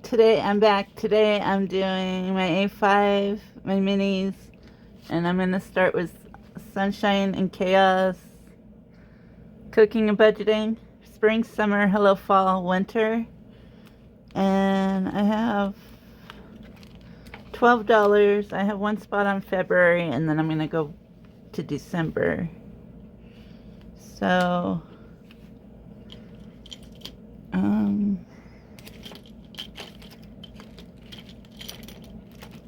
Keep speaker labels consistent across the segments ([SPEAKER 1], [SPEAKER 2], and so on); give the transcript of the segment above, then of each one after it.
[SPEAKER 1] Today I'm back. Today I'm doing my A-5, my minis, and I'm going to start with Sunshine and Chaos, Cooking and Budgeting, Spring, Summer, Hello Fall, Winter, and I have $12. I have one spot on February, and then I'm going to go to December. So,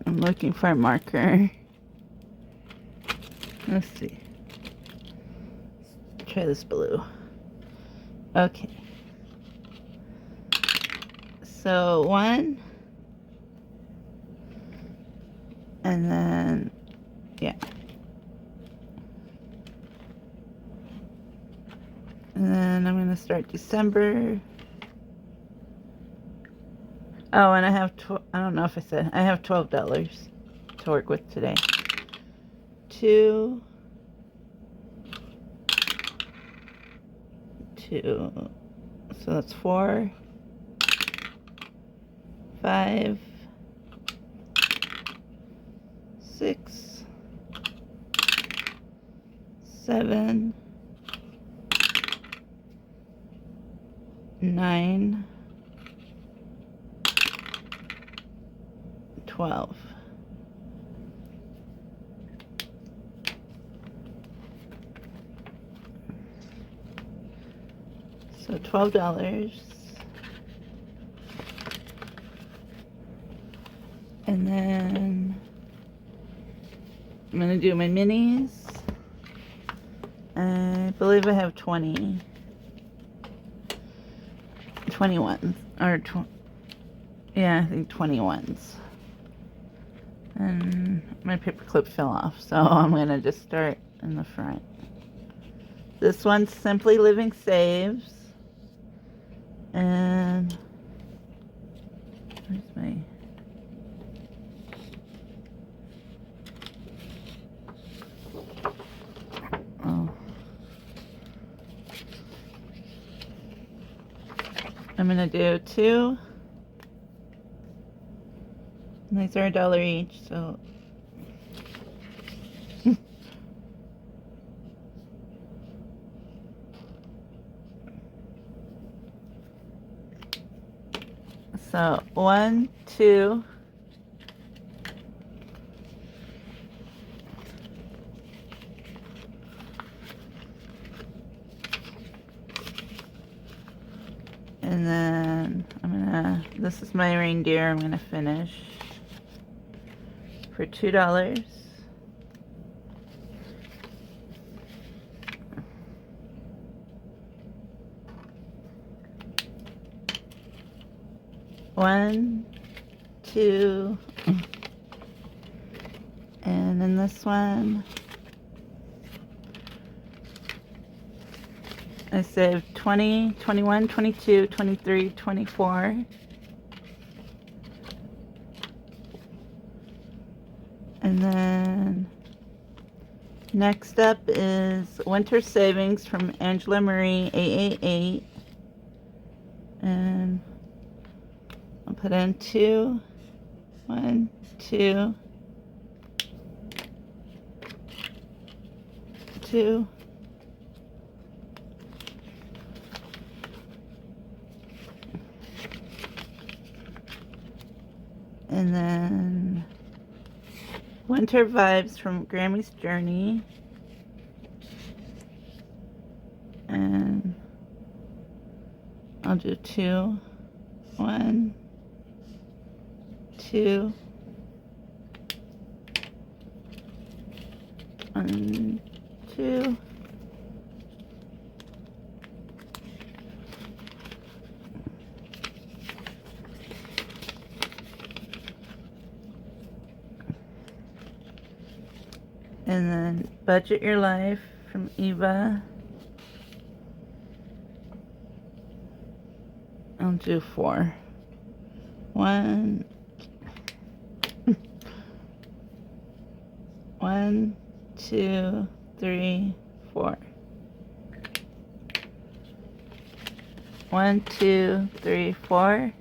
[SPEAKER 1] I'm looking for a marker. Let's see. Try this blue. Okay. So 1, and then, yeah. And then I'm going to start December. Oh, and I have, I don't know if I said, I have $12 to work with today. 2, 2, so that's 4, 5, 6, 7, 9, 12. So $12. And then I'm going to do my minis. I believe I have 21. Or, yeah, I think 21s. And my paper clip fell off, so I'm going to just start in the front. This one's Simply Living Saves. And where's my... Oh. I'm going to do 2. And these are $1 each, so... So 1, 2, and then this is my reindeer, I'm gonna finish for $2. One, 2, and then this one I saved 20, 21, 22, 23, 24. And then next up is Winter Savings from Angela Marie 888. And I'll put in 2, 1, 2, 2. And then Winter Vibes from Grammy's Journey. And I'll do 2, 1, 2, 1, 2. And then Budget Your Life from Eva. I'll do 4. 1, 1, 2, 3, 4. 1, 2, 3, 4.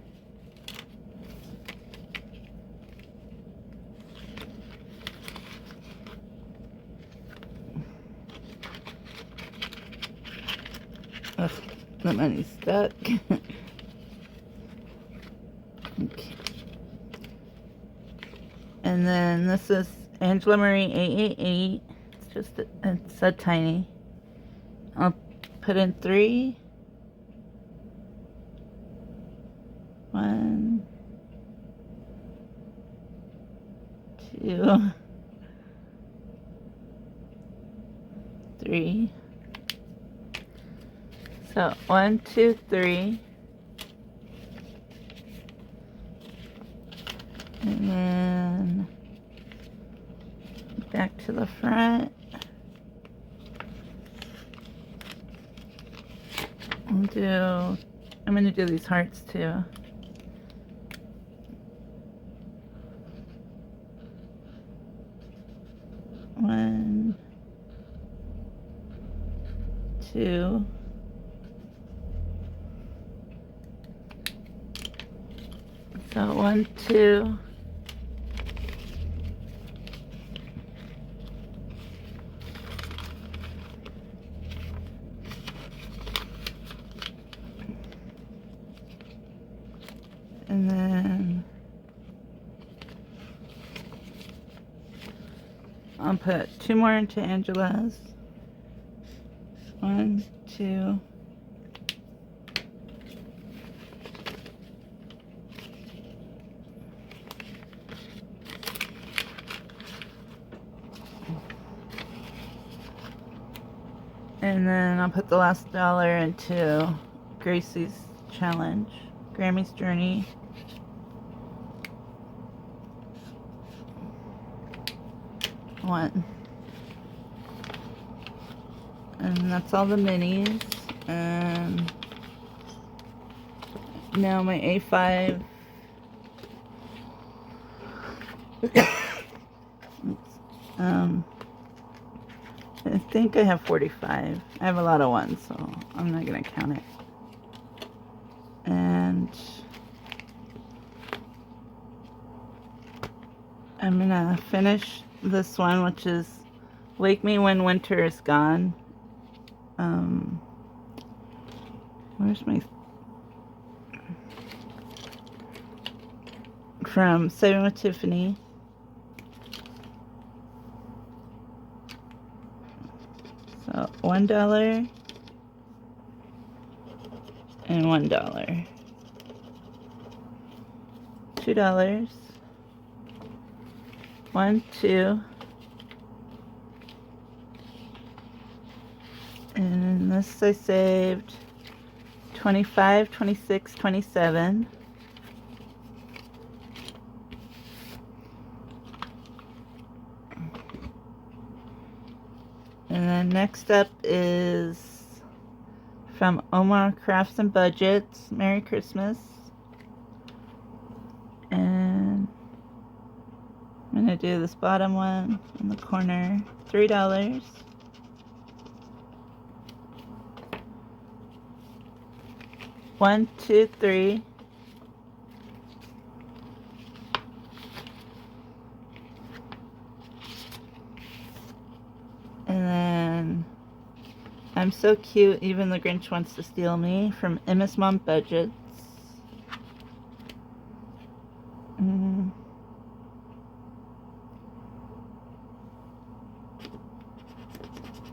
[SPEAKER 1] Ugh, the money's stuck. Okay. And then this is Angela Marie 888. It's so tiny. I'll put in 3. 1, 2, 3. So 1, 2, 3. And then back to the front. I'm going to do these hearts too. One, 2. So 1, 2. And then I'll put 2 more into Angela's. 1, 2. And then I'll put the last $1 into Gracie's challenge, Grammy's Journey. One. And that's all the minis. And now my A-5. I think I have 45. I have a lot of ones, so I'm not going to count it. And I'm going to finish this one, which is Wake Me When Winter Is Gone. Where's my... From Saving with Tiffany. So $1 and $1. $2. 1, 2. And this I saved 25, 26, 27. And then next up is from Omar Crafts and Budgets, Merry Christmas. And I'm going to do this bottom one in the corner, $3. One, two, 3. And then I'm So Cute, Even the Grinch Wants to Steal Me from Emma's Mom Budgets.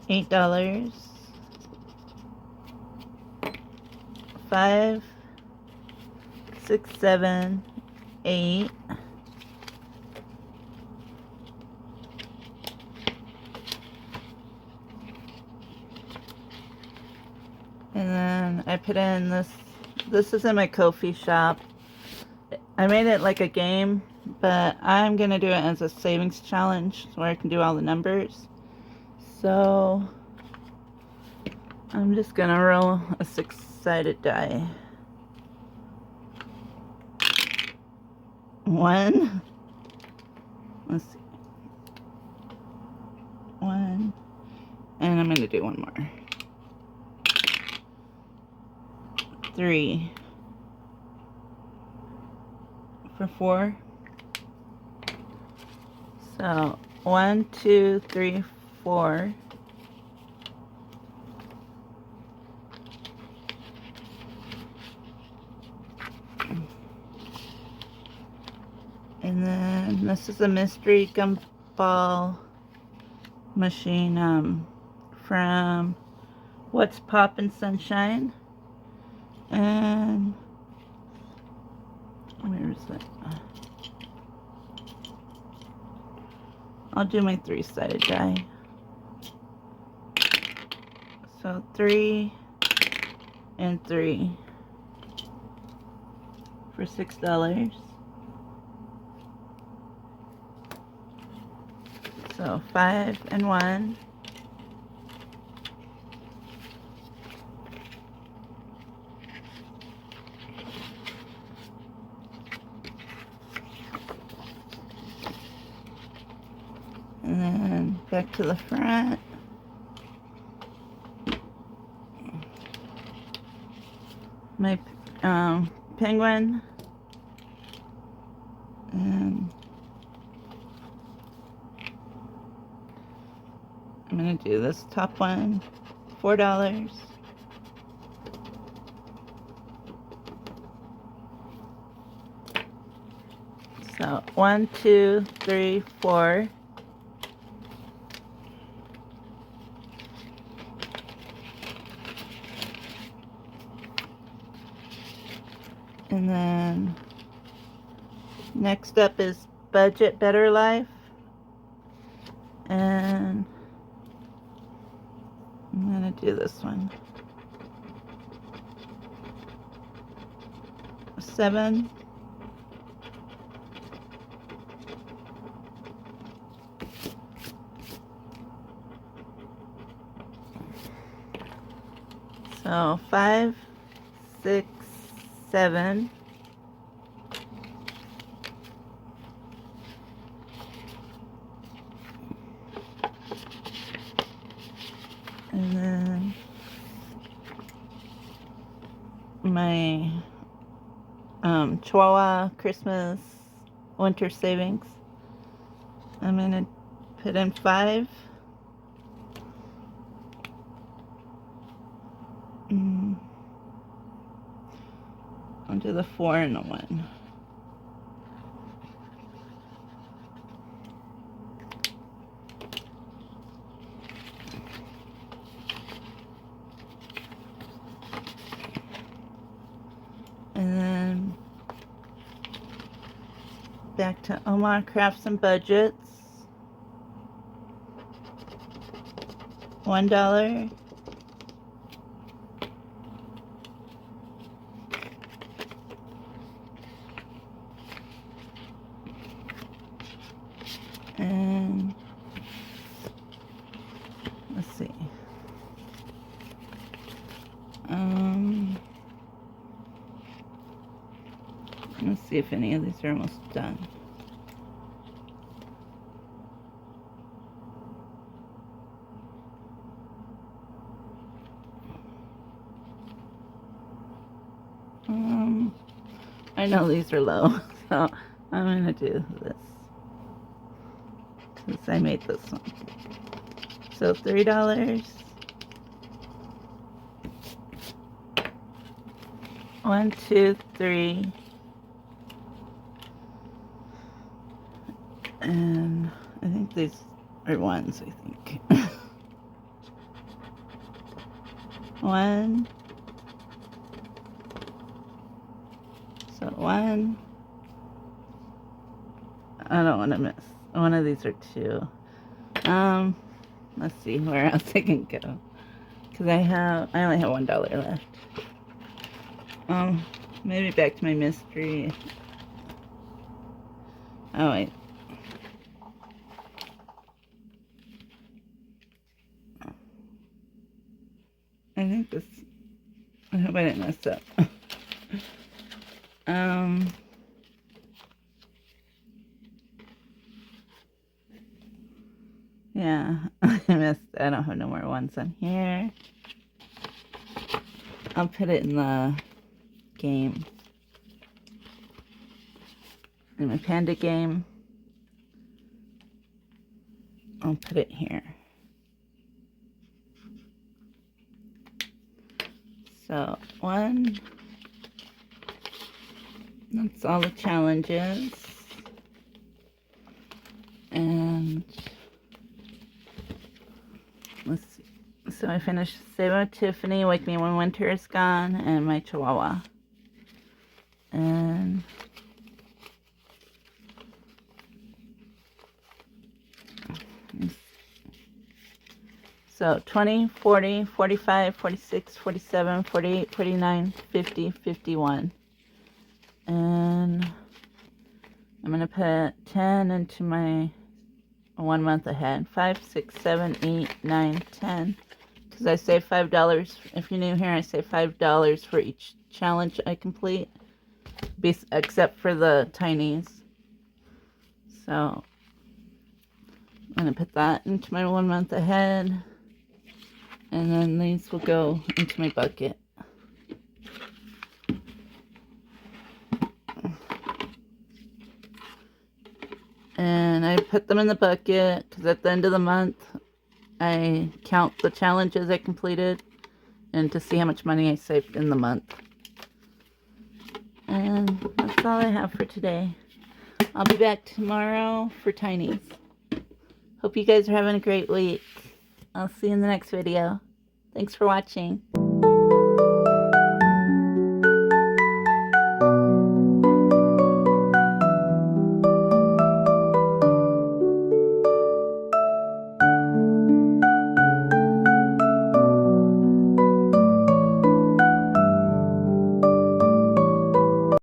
[SPEAKER 1] $8. 5, 6, 7, 8. And then I put in this. This is in my Ko-fi shop. I made it like a game, but I'm gonna do it as a savings challenge where I can do all the numbers. So I'm just gonna roll a 6-sided die. 1. Let's see. 1. And I'm gonna do one more. 3. For 4. So 1, 2, 3, 4. And then this is a mystery gumball machine from What's Poppin' Sunshine. And where is it? I'll do my 3-sided die. So 3 and 3 for $6. So 5 and 1. And then back to the front. My penguin. And I'm going to do this top one, $4. So 1, 2, 3, 4. And then next up is Budget Better Life. And I'm going to do this one. 7. So 5, 6, 7. And then my Chihuahua Christmas winter savings. I'm going to put in 5. I'll do the 4 and the 1. And then back to Omar Crafts and Budgets. $1. And let's see. Let's see if any of these are almost done. I know these are low, so I'm gonna do this since I made this one. So $3. 1, 2, 3. And I think these are ones, I think. 1. So 1. I don't want to miss. One of these are 2. Let's see where else I can go. Because I only have $1 left. Maybe back to my mystery. Oh, wait. I think this, I hope I didn't mess up. Yeah, I missed, I don't have no more ones on here. I'll put it in the game. In my panda game. I'll put it here. So, 1. That's all the challenges. let's see. So I finished Saving with Tiffany, Wake Me When Winter Is Gone, and my Chihuahua. And so 20, 40, 45, 46, 47, 48, 49, 50, 51. And I'm going to put 10 into my 1 month ahead. 5, 6, 7, 8, 9, 10. Because I save $5. If you're new here, I save $5 for each challenge I complete. Except for the tinies. So I'm going to put that into my 1 month ahead. And then these will go into my bucket. And I put them in the bucket because at the end of the month, I count the challenges I completed and to see how much money I saved in the month. And that's all I have for today. I'll be back tomorrow for tinies. Hope you guys are having a great week. I'll see you in the next video. Thanks for watching.